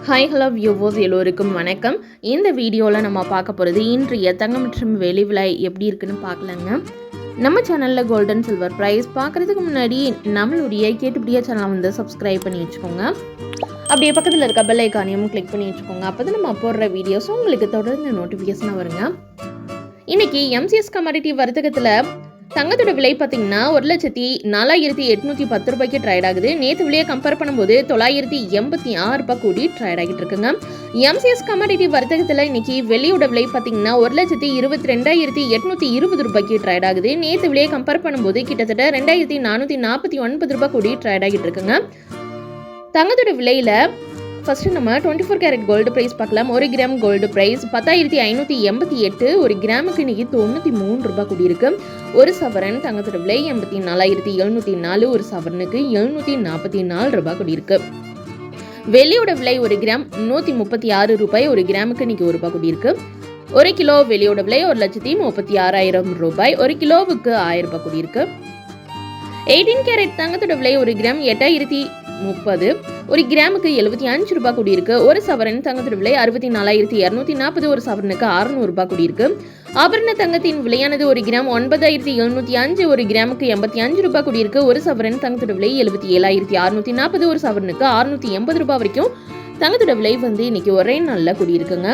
Hi hello viewers எல்லோருக்கும் வணக்கம். இந்த வீடியோவில் நம்ம பார்க்க போகிறது இன்றைய தங்கம் மற்றும் வெள்ளி விலை எப்படி இருக்குன்னு பார்க்கலாங்க. நம்ம சேனலில் கோல்டன் சில்வர் ப்ரைஸ் பார்க்குறதுக்கு முன்னாடி நம்மளுடைய கேட்டுப்படியா சேனலை வந்து சப்ஸ்கிரைப் பண்ணி வச்சுக்கோங்க. அப்படியே பக்கத்தில் இருக்க பெல் ஐக்கானையும் கிளிக் பண்ணி வச்சுக்கோங்க. அப்போ தான் நம்ம போடுற வீடியோஸ் உங்களுக்கு தொடர்ந்து நோட்டிஃபிகேஷனாக வருங்க. இன்றைக்கி எம்சிஎஸ் கமாடிட்டி வர்த்தகத்தில் தங்கத்தோட விலை பார்த்தீங்கன்னா 1,04,810 ரூபாய்க்கு ட்ரேட் ஆகுது. நேற்று விலையை கம்பேர் பண்ணும்போது 986 ரூபாய் கூடி ட்ரேட் ஆகிட்டு இருக்குங்க. எம்சிஎஸ் கமாடிட்டி வர்த்தகத்தில் இன்னைக்கு வெள்ளியோட விலை பார்த்தீங்கன்னா 1,22,820 ரூபாய்க்கு ட்ரேட் ஆகுது. நேற்று விலையை கம்பேர் பண்ணும்போது கிட்டத்தட்ட 2,449 ரூபாய் கூடி ட்ரேட் ஆகிட்டு இருக்குங்க. தங்கத்தோட விலையில் ஃபஸ்ட்டு நம்ம 24 கேரட் கோல்டு ப்ரைஸ் பார்க்கலாம். 1 கிராம் கோல்டு ப்ரைஸ் 10,588, ஒரு கிராமுக்கு இன்றைக்கி 93 ரூபாய் கூடியிருக்கு. ஒரு சவரன் தங்கத்தோட விலை 84,704, ஒரு சவரனுக்கு 744 ரூபாய் கூடியிருக்கு. வெள்ளியோட விலை 1 கிராம் 136 ரூபாய், ஒரு கிராமுக்கு இன்றைக்கி 1 ரூபாய் கூடியிருக்கு. 1 கிலோ வெள்ளியோட விலை 1,36,000 ரூபாய், ஒரு கிலோவுக்கு 1000 ரூபாய் கூடியிருக்கு. 18 கேரட் தங்கத்தோட விலை 1 கிராம் 8,030, ஒரு கிராமுக்கு 75 ரூபாய் கூடியிருக்கு. ஒரு சவரன் தங்கத்தோட விலை 64,240, ஒரு சவரனுக்கு 600 ரூபாய் கூடியிருக்கு. ஆபரண தங்கத்தின் விலையானது 1 கிராம் 9,705, ஒரு கிராமுக்கு 85 ரூபாய் கூடியிருக்கு. ஒரு சவரன் தங்கத்தோட விலை 77,640, ஒரு சவரனுக்கு 680 ரூபாய் வரைக்கும் தங்கத்தோட விலை வந்து இன்னைக்கு ஒரே நாளில் கூடியிருக்குங்க.